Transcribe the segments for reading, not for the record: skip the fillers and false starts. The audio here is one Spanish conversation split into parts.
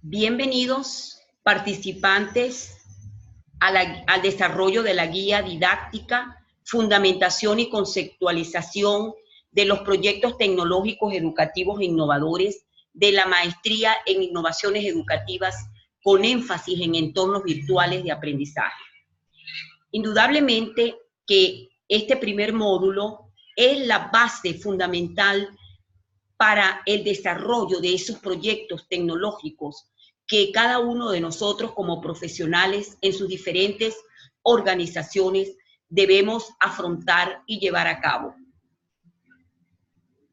Bienvenidos, participantes, al desarrollo de la guía didáctica, fundamentación y conceptualización de los proyectos tecnológicos educativos e innovadores de la maestría en innovaciones educativas con énfasis en entornos virtuales de aprendizaje. Indudablemente que este primer módulo es la base fundamental para el desarrollo de esos proyectos tecnológicos que cada uno de nosotros como profesionales en sus diferentes organizaciones debemos afrontar y llevar a cabo.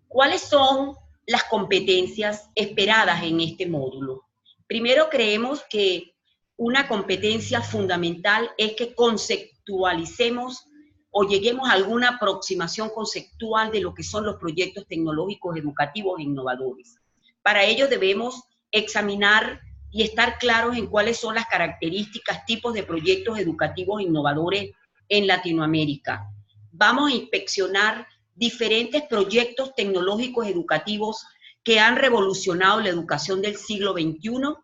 ¿Cuáles son las competencias esperadas en este módulo? Primero, creemos que una competencia fundamental es que conceptualicemos o lleguemos a alguna aproximación conceptual de lo que son los proyectos tecnológicos educativos e innovadores. Para ello debemos examinar y estar claros en cuáles son las características, tipos de proyectos educativos e innovadores en Latinoamérica. Vamos a inspeccionar diferentes proyectos tecnológicos educativos que han revolucionado la educación del siglo XXI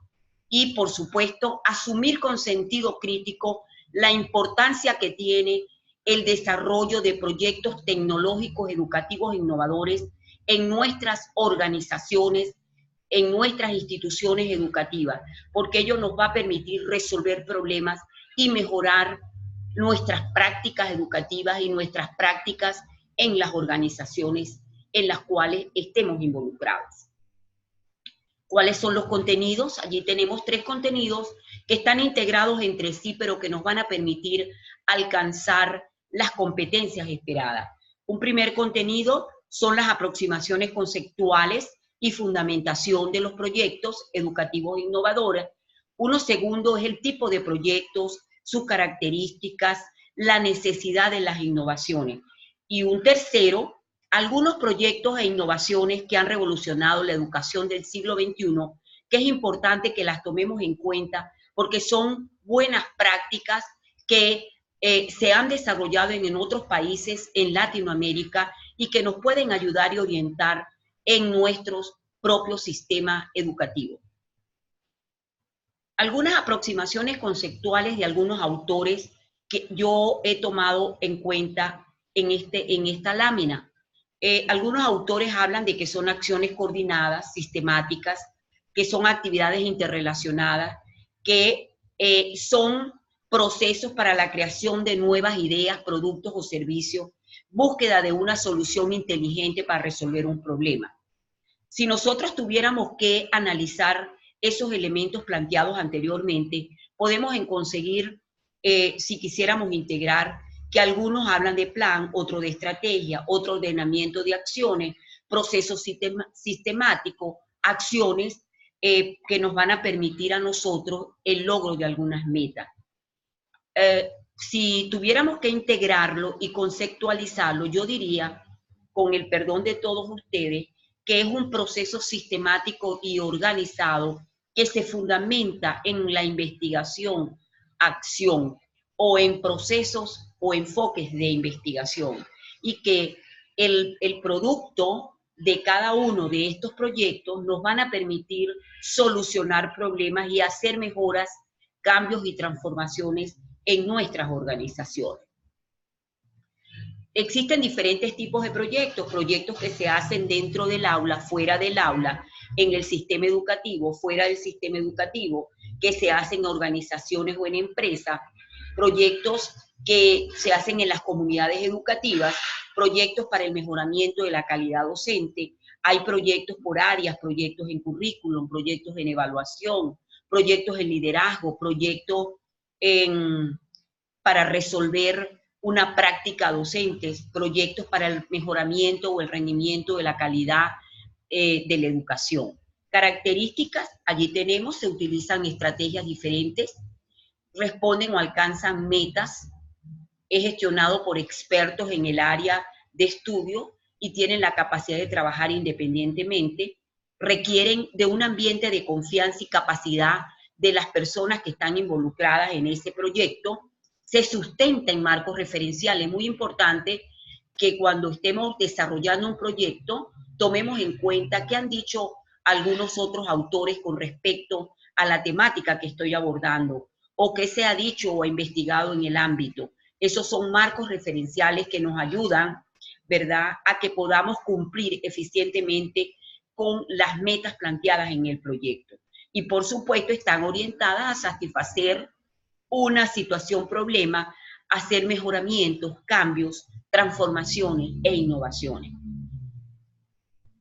y, por supuesto, asumir con sentido crítico la importancia que tiene el desarrollo de proyectos tecnológicos educativos e innovadores en nuestras organizaciones, en nuestras instituciones educativas, porque ello nos va a permitir resolver problemas y mejorar nuestras prácticas educativas y nuestras prácticas en las organizaciones en las cuales estemos involucrados. ¿Cuáles son los contenidos? Allí tenemos 3 contenidos que están integrados entre sí, pero que nos van a permitir alcanzar las competencias esperadas. Un primer contenido son las aproximaciones conceptuales y fundamentación de los proyectos educativos innovadores. Uno segundo es el tipo de proyectos, sus características, la necesidad de las innovaciones. Y un tercero, algunos proyectos e innovaciones que han revolucionado la educación del siglo XXI, que es importante que las tomemos en cuenta porque son buenas prácticas que se han desarrollado en otros países en Latinoamérica y que nos pueden ayudar y orientar en nuestros propios sistemas educativos. Algunas aproximaciones conceptuales de algunos autores que yo he tomado en cuenta en esta lámina. Algunos autores hablan de que son acciones coordinadas, sistemáticas, que son actividades interrelacionadas, que son procesos para la creación de nuevas ideas, productos o servicios, búsqueda de una solución inteligente para resolver un problema. Si nosotros tuviéramos que analizar esos elementos planteados anteriormente, podemos conseguir, si quisiéramos integrar, que algunos hablan de plan, otros de estrategia, otro ordenamiento de acciones, procesos sistemáticos, acciones que nos van a permitir a nosotros el logro de algunas metas. Si tuviéramos que integrarlo y conceptualizarlo, yo diría, con el perdón de todos ustedes, que es un proceso sistemático y organizado que se fundamenta en la investigación, acción, o en procesos o enfoques de investigación, y que el producto de cada uno de estos proyectos nos van a permitir solucionar problemas y hacer mejoras, cambios y transformaciones en nuestras organizaciones. Existen diferentes tipos de proyectos, proyectos que se hacen dentro del aula, fuera del aula, en el sistema educativo, fuera del sistema educativo, que se hacen en organizaciones o en empresas, proyectos que se hacen en las comunidades educativas, proyectos para el mejoramiento de la calidad docente, hay proyectos por áreas, proyectos en currículum, proyectos en evaluación, proyectos en liderazgo, proyectos para resolver una práctica docente, proyectos para el mejoramiento o el rendimiento de la calidad de la educación. Características, allí tenemos, se utilizan estrategias diferentes, responden o alcanzan metas, es gestionado por expertos en el área de estudio y tienen la capacidad de trabajar independientemente, requieren de un ambiente de confianza y capacidad de las personas que están involucradas en ese proyecto, se sustenta en marcos referenciales. Muy importante que cuando estemos desarrollando un proyecto tomemos en cuenta qué han dicho algunos otros autores con respecto a la temática que estoy abordando o qué se ha dicho o investigado en el ámbito. Esos son marcos referenciales que nos ayudan, ¿verdad?, a que podamos cumplir eficientemente con las metas planteadas en el proyecto. Y por supuesto están orientadas a satisfacer una situación, problema, hacer mejoramientos, cambios, transformaciones e innovaciones.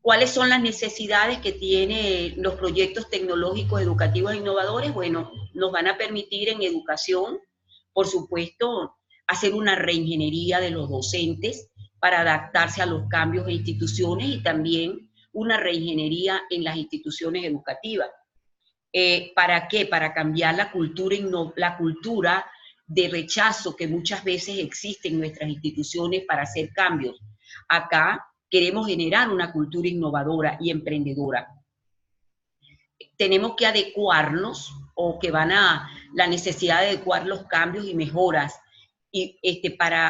¿Cuáles son las necesidades que tienen los proyectos tecnológicos, educativos e innovadores? Bueno, nos van a permitir en educación, por supuesto, hacer una reingeniería de los docentes para adaptarse a los cambios de instituciones y también una reingeniería en las instituciones educativas. ¿Para qué? Para cambiar la cultura de rechazo que muchas veces existe en nuestras instituciones para hacer cambios. Acá queremos generar una cultura innovadora y emprendedora. Tenemos que adecuarnos, o que van a la necesidad de adecuar los cambios y mejoras y, para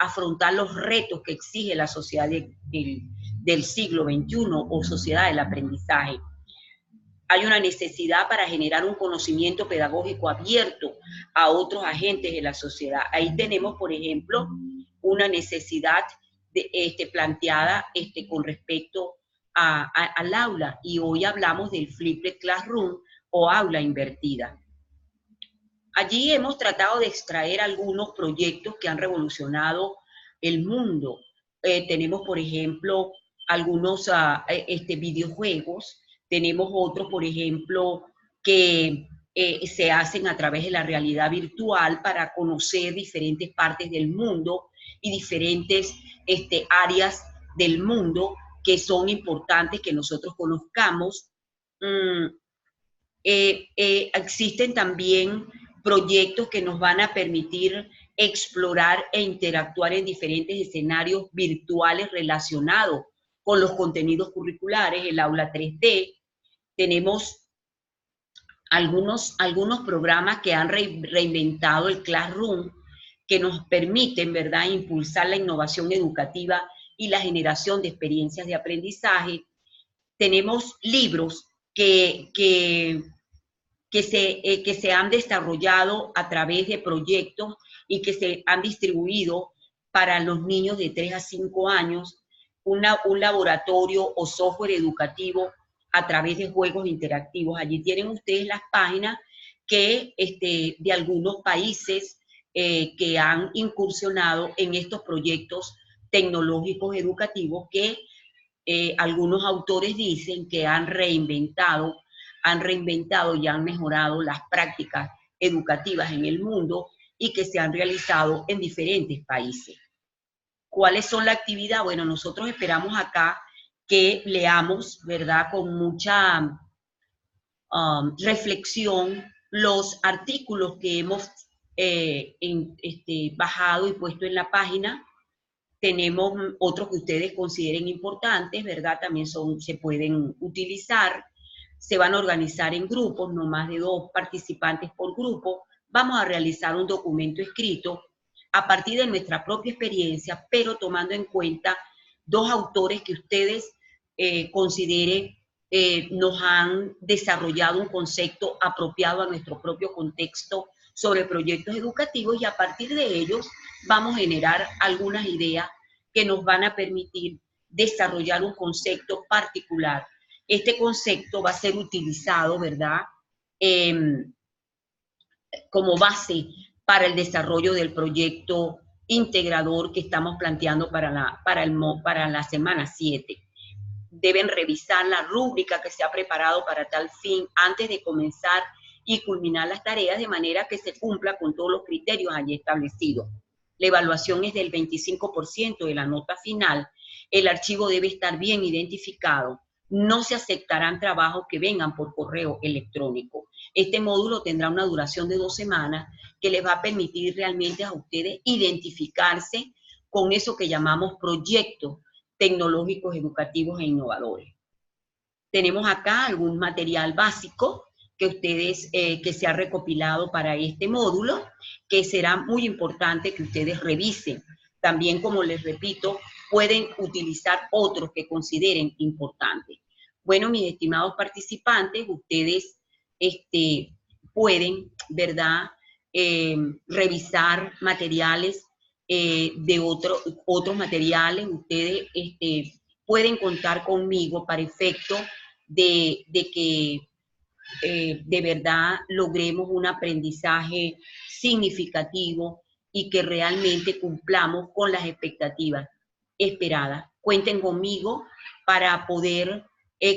afrontar los retos que exige la sociedad del siglo XXI o sociedad del aprendizaje. Hay una necesidad para generar un conocimiento pedagógico abierto a otros agentes de la sociedad. Ahí tenemos, por ejemplo, una necesidad planteada con respecto al aula, y hoy hablamos del flipped classroom o aula invertida. Allí hemos tratado de extraer algunos proyectos que han revolucionado el mundo. Tenemos, por ejemplo, algunos videojuegos. Tenemos otros, por ejemplo, que se hacen a través de la realidad virtual para conocer diferentes partes del mundo y diferentes áreas del mundo que son importantes que nosotros conozcamos. Existen también proyectos que nos van a permitir explorar e interactuar en diferentes escenarios virtuales relacionados con los contenidos curriculares, el aula 3D. Tenemos algunos programas que han reinventado el Classroom, que nos permiten, ¿verdad?, impulsar la innovación educativa y la generación de experiencias de aprendizaje. Tenemos libros que se han desarrollado a través de proyectos y que se han distribuido para los niños de 3 a 5 años, un laboratorio o software educativo a través de juegos interactivos. Allí tienen ustedes las páginas que, de algunos países que han incursionado en estos proyectos tecnológicos educativos que algunos autores dicen que han reinventado y han mejorado las prácticas educativas en el mundo y que se han realizado en diferentes países. ¿Cuáles son la actividad? Bueno, nosotros esperamos acá que leamos, ¿verdad?, con mucha reflexión los artículos que hemos bajado y puesto en la página. Tenemos otros que ustedes consideren importantes, ¿verdad? También se pueden utilizar. Se van a organizar en grupos, no más de 2 participantes por grupo. Vamos a realizar un documento escrito a partir de nuestra propia experiencia, pero tomando en cuenta 2 autores que ustedes consideren nos han desarrollado un concepto apropiado a nuestro propio contexto sobre proyectos educativos, y a partir de ellos vamos a generar algunas ideas que nos van a permitir desarrollar un concepto particular. Este concepto va a ser utilizado, ¿verdad?, como base para el desarrollo del proyecto integrador que estamos planteando para la semana 7. Deben revisar la rúbrica que se ha preparado para tal fin antes de comenzar y culminar las tareas, de manera que se cumpla con todos los criterios allí establecidos. La evaluación es del 25% de la nota final. El archivo debe estar bien identificado. No se aceptarán trabajos que vengan por correo electrónico. Este módulo tendrá una duración de 2 semanas que les va a permitir realmente a ustedes identificarse con eso que llamamos proyectos tecnológicos, educativos e innovadores. Tenemos acá algún material básico que ustedes, que se ha recopilado para este módulo, que será muy importante que ustedes revisen. También, como les repito, pueden utilizar otros que consideren importantes. Bueno, mis estimados participantes, ustedes pueden, ¿verdad?, revisar materiales de otros materiales. Ustedes pueden contar conmigo para efecto de que de verdad logremos un aprendizaje significativo y que realmente cumplamos con las expectativas esperadas. Cuenten conmigo para poder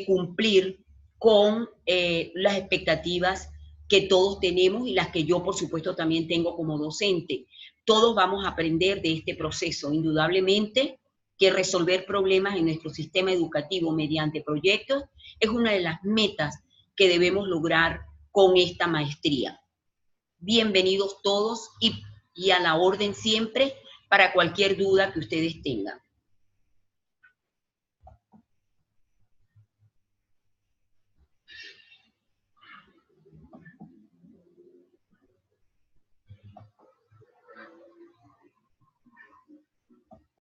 cumplir con las expectativas que todos tenemos y las que yo, por supuesto, también tengo como docente. Todos vamos a aprender de este proceso, indudablemente, que resolver problemas en nuestro sistema educativo mediante proyectos es una de las metas que debemos lograr con esta maestría. Bienvenidos todos y a la orden siempre para cualquier duda que ustedes tengan.